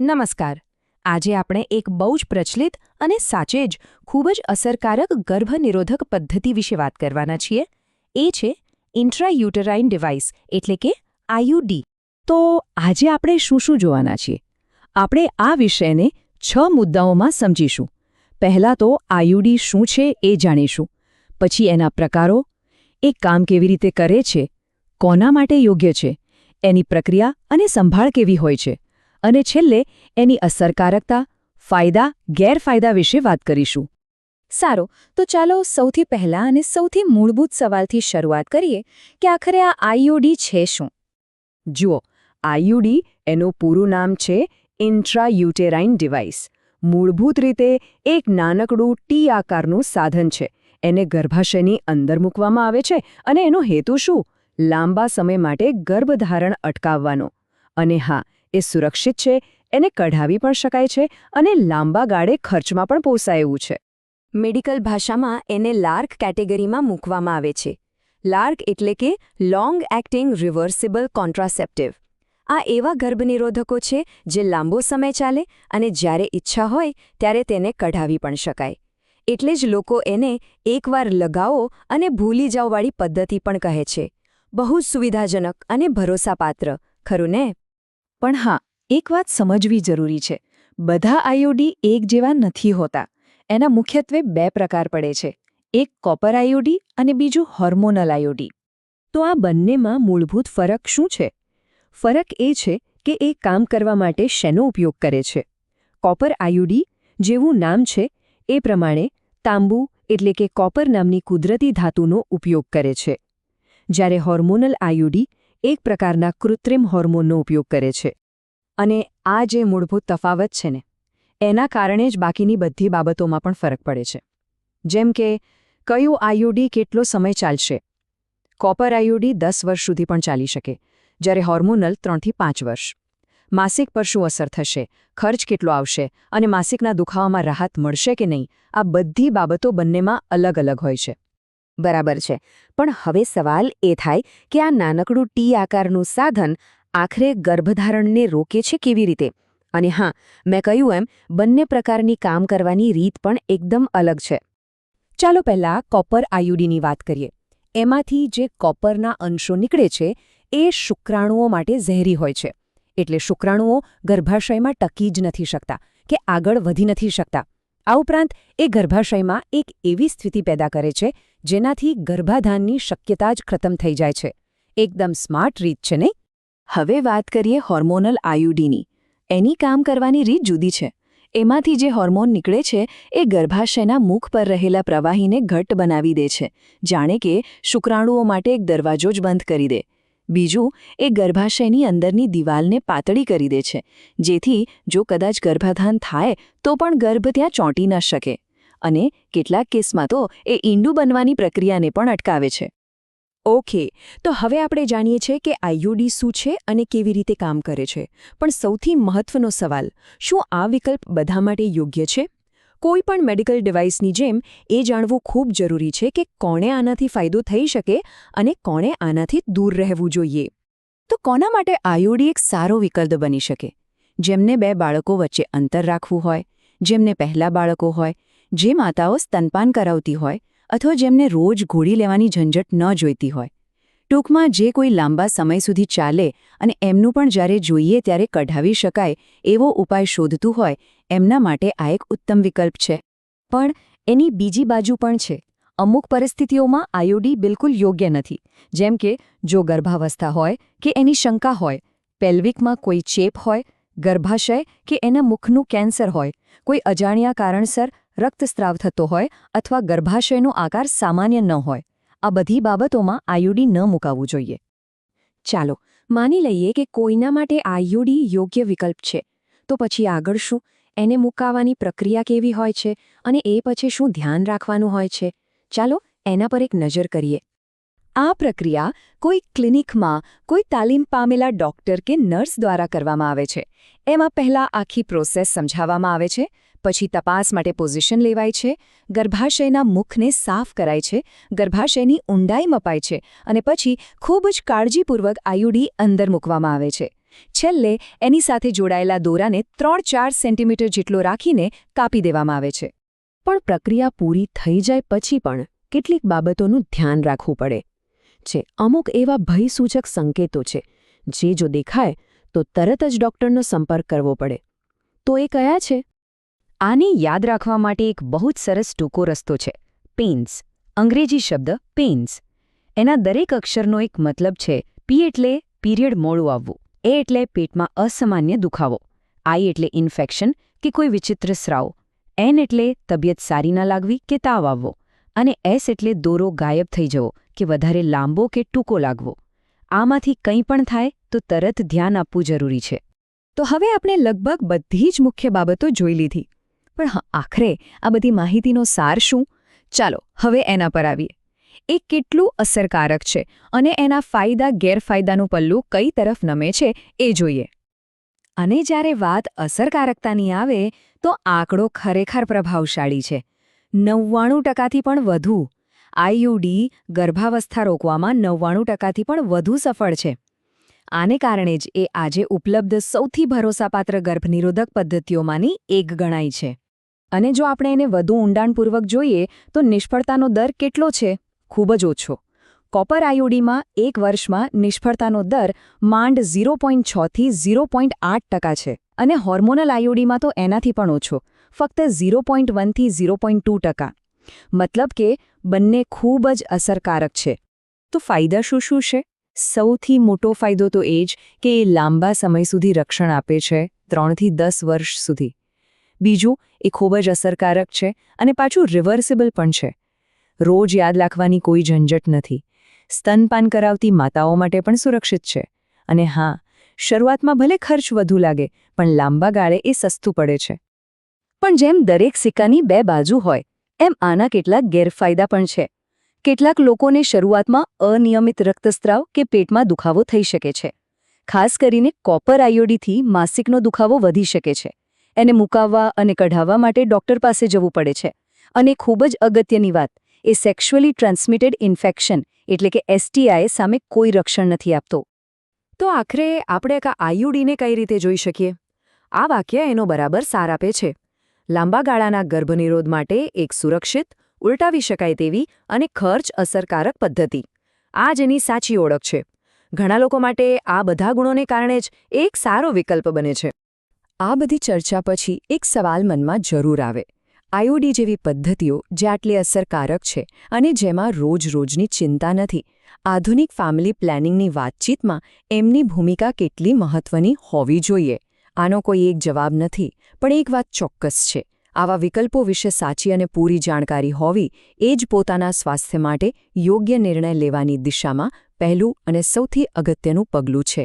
નમસ્કાર. આજે આપણે એક બહુ જ પ્રચલિત અને સાચે જ ખૂબ જ અસરકારક ગર્ભનિરોધક પદ્ધતિ વિશે વાત કરવાના છીએ. એ છે ઇન્ટ્રાયુટરાઇન ડિવાઇસ એટલે કે આઈયુડી. તો આજે આપણે શું જોવાના છીએ? આપણે આ વિષયને 6 મુદ્દાઓમાં સમજીશું. પહેલાં તો આઈયુડી શું છે એ જાણીશું. પછી એના પ્રકારો, એ કામ કેવી રીતે કરે છે, કોના માટે યોગ્ય છે, એની પ્રક્રિયા અને સંભાળ કેવી હોય છે, અને છેલ્લે એની અસરકારકતા, ફાયદા, ગેરફાયદા વિશે વાત કરીશું. સારું, તો ચાલો સૌથી પહેલા અને સૌથી મૂળભૂત સવાલથી શરૂઆત કરીએ કે આખરે આ આઈયુડી છે શું? જુઓ, આઈયુડી એનું પૂરું નામ છે ઇન્ટ્રાયુટેરાઇન ડિવાઇસ. મૂળભૂત રીતે એક નાનકડું ટી આકારનું સાધન છે. એને ગર્ભાશયની અંદર મૂકવામાં આવે છે અને એનો હેતુ શું? લાંબા સમય માટે ગર્ભધારણ અટકાવવાનો. અને હા, એ સુરક્ષિત છે, એને કઢાવી પણ શકાય છે અને લાંબા ગાળે ખર્ચમાં પણ પોસાય એવું છે. મેડિકલ ભાષામાં એને લાર્ક કેટેગરીમાં મૂકવામાં આવે છે. લાર્ક એટલે કે લોંગ એક્ટિંગ રિવર્સિબલ કોન્ટ્રાસેપ્ટિવ. આ એવા ગર્ભનિરોધકો છે જે લાંબો સમય ચાલે અને જ્યારે ઈચ્છા હોય ત્યારે તેને કઢાવી પણ શકાય. એટલે જ લોકો એને એકવાર લગાવો અને ભૂલી જાવવાળી પદ્ધતિ પણ કહે છે. બહુ જ સુવિધાજનક અને ભરોસાપાત્ર, ખરું ને? પણ હા, એક વાત સમજવી જરૂરી છે. બધા આઈયુડી એક જેવા નથી હોતા. એના મુખ્યત્વે 2 પ્રકાર પડે છે. એક કોપર આઈયુડી અને બીજું હોર્મોનલ આઈયુડી. તો આ બંનેમાં મૂળભૂત ફરક શું છે? ફરક એ છે કે એ કામ કરવા માટે શેનો ઉપયોગ કરે છે. કોપર આઈયુડી, જેવું નામ છે એ પ્રમાણે, તાંબુ એટલે કે કોપર નામની કુદરતી ધાતુનો ઉપયોગ કરે છે. જ્યારે હોર્મોનલ આઈયુડી એક પ્રકારના કૃત્રિમ હોર્મોનનો ઉપયોગ કરે છે. અને આ જે મૂળભૂત તફાવત છે ને, એના કારણે જ બાકીની બધી બાબતોમાં પણ ફરક પડે છે. જેમ કે કયું આઈયુડી કેટલો સમય ચાલશે? કોપર આઈયુડી 10 વર્ષ સુધી પણ ચાલી શકે, જ્યારે હોર્મોનલ 3 થી 5 વર્ષ. માસિક પર શું અસર થશે, ખર્ચ કેટલો આવશે અને માસિકના દુખાવામાં રાહત મળશે કે નહીં, આ બધી બાબતો બંનેમાં અલગ અલગ હોય છે. બરાબર છે. પણ હવે સવાલ એ થાય કે આ નાનકડું ટી આકારનું સાધન આખરે ગર્ભધારણને રોકે છે કેવી રીતે? અને હા, મેં કહ્યું એમ, બંને પ્રકારની કામ કરવાની રીત પણ એકદમ અલગ છે. ચાલો પહેલાં કોપર આઈયુડીની વાત કરીએ. એમાંથી જે કોપરના અંશો નીકળે છે એ શુક્રાણુઓ માટે ઝેરી હોય છે. એટલે શુક્રાણુઓ ગર્ભાશયમાં ટકી જ નથી શકતા કે આગળ વધી નથી શકતા. આ ઉપરાંત એ ગર્ભાશયમાં એક એવી સ્થિતિ પેદા કરે છે જેનાથી ગર્ભાધાનની શક્યતા જ ખતમ થઈ જાય છે. એકદમ સ્માર્ટ રીત છે નહીં? હવે વાત કરીએ હોર્મોનલ આઈયુડીની. એની કામ કરવાની રીત જુદી છે. એમાંથી જે હોર્મોન નીકળે છે એ ગર્ભાશયના મુખ પર રહેલા પ્રવાહીને ઘટ્ટ બનાવી દે છે, જાણે કે શુક્રાણુઓ માટે એક દરવાજો જ બંધ કરી દે. બીજું, એ ગર્ભાશયની અંદરની દિવાલને પાતળી કરી દે છે, જેથી જો કદાચ ગર્ભાધાન થાય તો પણ ગર્ભ ત્યાં ચોંટી ન શકે. અને કેટલાક કેસમાં તો એ ઈંડું બનવાની પ્રક્રિયાને પણ અટકાવે છે. ઓકે, તો હવે આપણે જાણીએ છીએ કે આઈયુડી શું છે અને કેવી રીતે કામ કરે છે. પણ સૌથી મહત્વનો સવાલ, શું આ વિકલ્પ બધા માટે યોગ્ય છે? કોઈ પણ મેડિકલ ડિવાઇસની જેમ એ જાણવું ખૂબ જરૂરી છે કે કોણે આનાથી ફાયદો થઈ શકે અને કોણે આનાથી દૂર રહેવું જોઈએ. તો કોના માટે આઈયુડી એક સારો વિકલ્પ બની શકે? જેમને 2 બાળકો વચ્ચે અંતર રાખવું હોય, જેમને પહેલા બાળકો હોય, જે માતાઓ સ્તનપાન કરાવતી હોય, અથવા જેમને રોજ ઘોડી લેવાની ઝંઝટ ન જોઈતી હોય. ટૂંકમાં જે કોઈ લાંબા સમય સુધી ચાલે અને એમનું પણ જ્યારે જોઈએ ત્યારે કઢાવી શકાય એવો ઉપાય શોધતું હોય, એમના માટે આ એક ઉત્તમ વિકલ્પ છે. પણ એની બીજી બાજુ પણ છે. અમુક પરિસ્થિતિઓમાં આઈયુડી બિલકુલ યોગ્ય નથી. જેમ કે જો ગર્ભાવસ્થા હોય કે એની શંકા હોય, પેલ્વિકમાં કોઈ ચેપ હોય, ગર્ભાશય કે એના મુખનું કેન્સર હોય, કોઈ અજાણ્યા કારણસર રક્તસ્રાવ થતો હોય અથવા ગર્ભાશયનો આકાર સામાન્ય ન હોય, આ બધી બાબતોમાં આઈયુડી ન મુકાવવું જોઈએ. ચાલો માની લઈએ કે કોઈના માટે આઈયુડી યોગ્ય વિકલ્પ છે. તો પછી આગળ શું? એને મુકાવવાની પ્રક્રિયા કેવી હોય છે અને એ પછી શું ધ્યાન રાખવાનું હોય છે? ચાલો એના પર એક નજર કરીએ. આ પ્રક્રિયા કોઈ ક્લિનિકમાં કોઈ તાલીમ પામેલા ડૉક્ટર કે નર્સ દ્વારા કરવામાં આવે છે. એમાં પહેલાં આખી પ્રોસેસ સમજાવવામાં આવે છે, પછી તપાસ માટે પોઝિશન લેવાય છે, ગર્ભાશયના મુખને સાફ કરાય છે, ગર્ભાશયની ઊંડાઈ મપાય છે અને પછી ખૂબ જ કાળજીપૂર્વક આઈયુડી અંદર મૂકવામાં આવે છે. છેલ્લે એની સાથે જોડાયેલા દોરાને 3-4 સેન્ટીમીટર જેટલો રાખીને કાપી દેવામાં આવે છે. પણ પ્રક્રિયા પૂરી થઈ જાય પછી પણ કેટલીક બાબતોનું ધ્યાન રાખવું પડે છે. અમુક એવા ભયસૂચક સંકેતો છે જે જો દેખાય તો તરત જ ડૉક્ટરનો સંપર્ક કરવો પડે. તો એ કયા છે? આને યાદ રાખવા માટે એક બહુ જ સરસ ટૂંકો રસ્તો છે. પેઇન્સ. અંગ્રેજી શબ્દ પેઇન્સ. એના દરેક અક્ષરનો એક મતલબ છે. પી એટલે પીરિયડ મોડું આવવું. એ એટલે પેટમાં અસામાન્ય દુખાવો. આઈ એટલે ઇન્ફેક્શન કે કોઈ વિચિત્ર સ્રાવ. એન એટલે તબિયત સારી ન લાગવી કે તાવ આવવો. અને એસ એટલે દોરો ગાયબ થઈ જવો કે વધારે લાંબો કે ટૂંકો લાગવો. આમાંથી કંઈ પણ થાય તો તરત ધ્યાન આપવું જરૂરી છે. તો હવે આપણે લગભગ બધી જ મુખ્ય બાબતો જોઈ લીધી. પણ આખરે આ બધી માહિતીનો સાર શું? ચાલો હવે એના પર આવીએ. એ કેટલું અસરકારક છે અને એના ફાયદા ગેરફાયદાનું પલ્લું કઈ તરફ નમે છે એ જોઈએ. અને જ્યારે વાત અસરકારકતાની આવે તો આંકડો ખરેખર પ્રભાવશાળી છે. 99%થી પણ વધુ. આઈયુડી ગર્ભાવસ્થા રોકવામાં 99%થી પણ વધુ સફળ છે. આને કારણે જ એ આજે ઉપલબ્ધ સૌથી ભરોસાપાત્ર ગર્ભનિરોધક પદ્ધતિઓમાંની એક ગણાય છે. અને જો આપણે એને વધુ ઊંડાણપૂર્વક જોઈએ તો નિષ્ફળતાનો દર કેટલો છે? ખૂબ જ ઓછો. કોપર આઈયુડીમાં 1 વર્ષમાં નિષ્ફળતાનો દર માંડ 0.6 થી 0.8% છે. અને હોર્મોનલ આઈયુડીમાં તો એનાથી પણ ઓછો, ફક્ત 0.1 થી 0.2%. મતલબ કે બંને ખૂબ જ અસરકારક છે. તો ફાયદા શું શું છે? સૌથી મોટો ફાયદો તો એ જ કે એ લાંબા સમય સુધી રક્ષણ આપે છે, 3 થી 10 વર્ષ સુધી. બીજું, એ ખૂબ જ અસરકારક છે અને પાછું રિવર્સિબલ પણ છે. રોજ યાદ રાખવાની કોઈ ઝંઝટ નથી. સ્તનપાન કરાવતી માતાઓ માટે પણ સુરક્ષિત છે. અને હા, શરૂઆતમાં ભલે ખર્ચ વધુ લાગે, પણ લાંબા ગાળે એ સસ્તું પડે છે. પણ જેમ દરેક સિક્કાની બે બાજુ હોય, એમ આના કેટલાક ગેરફાયદા પણ છે. કેટલાક લોકોને શરૂઆતમાં અનિયમિત રક્તસ્રાવ કે પેટમાં દુખાવો થઈ શકે છે. ખાસ કરીને કોપર આઈયુડીથી માસિકનો દુખાવો વધી શકે છે. એને મુકાવવા અને કઢાવવા માટે ડૉક્ટર પાસે જવું પડે છે. અને ખૂબ જ અગત્યની વાત, એ સેક્સ્યુઅલી ટ્રાન્સમિટેડ ઇન્ફેક્શન એટલે કે એસટીઆઈ સામે કોઈ રક્ષણ નથી આપતો. તો આખરે આપણે આ આઈયુડીને કઈ રીતે જોઈ શકીએ? આ વાક્ય એનો બરાબર સાર આપે છે. લાંબા ગાળાના ગર્ભનિરોધ માટે એક સુરક્ષિત, ઉલટાવી શકાય તેવી અને ખર્ચ અસરકારક પદ્ધતિ. આ જ એની સાચી ઓળખ છે. ઘણા લોકો માટે આ બધા ગુણોને કારણે જ એક સારો વિકલ્પ બને છે. આ બધી ચર્ચા પછી એક સવાલ મનમાં જરૂર આવે. આઈયુડી જેવી પદ્ધતિઓ જે આટલી અસરકારક છે અને જેમાં રોજ-રોજની ચિંતા નથી, આધુનિક ફેમિલી પ્લાનિંગની વાતચીતમાં એમની ભૂમિકા કેટલી મહત્વની હોવી જોઈએ? આનો કોઈ એક જવાબ નથી, પણ એક વાત ચોક્કસ છે. આવા વિકલ્પો વિશે સાચી અને પૂરી જાણકારી હોવી એ જ પોતાના સ્વાસ્થ્ય માટે યોગ્ય નિર્ણય લેવાની દિશામાં પહેલું અને સૌથી અગત્યનું પગલું છે.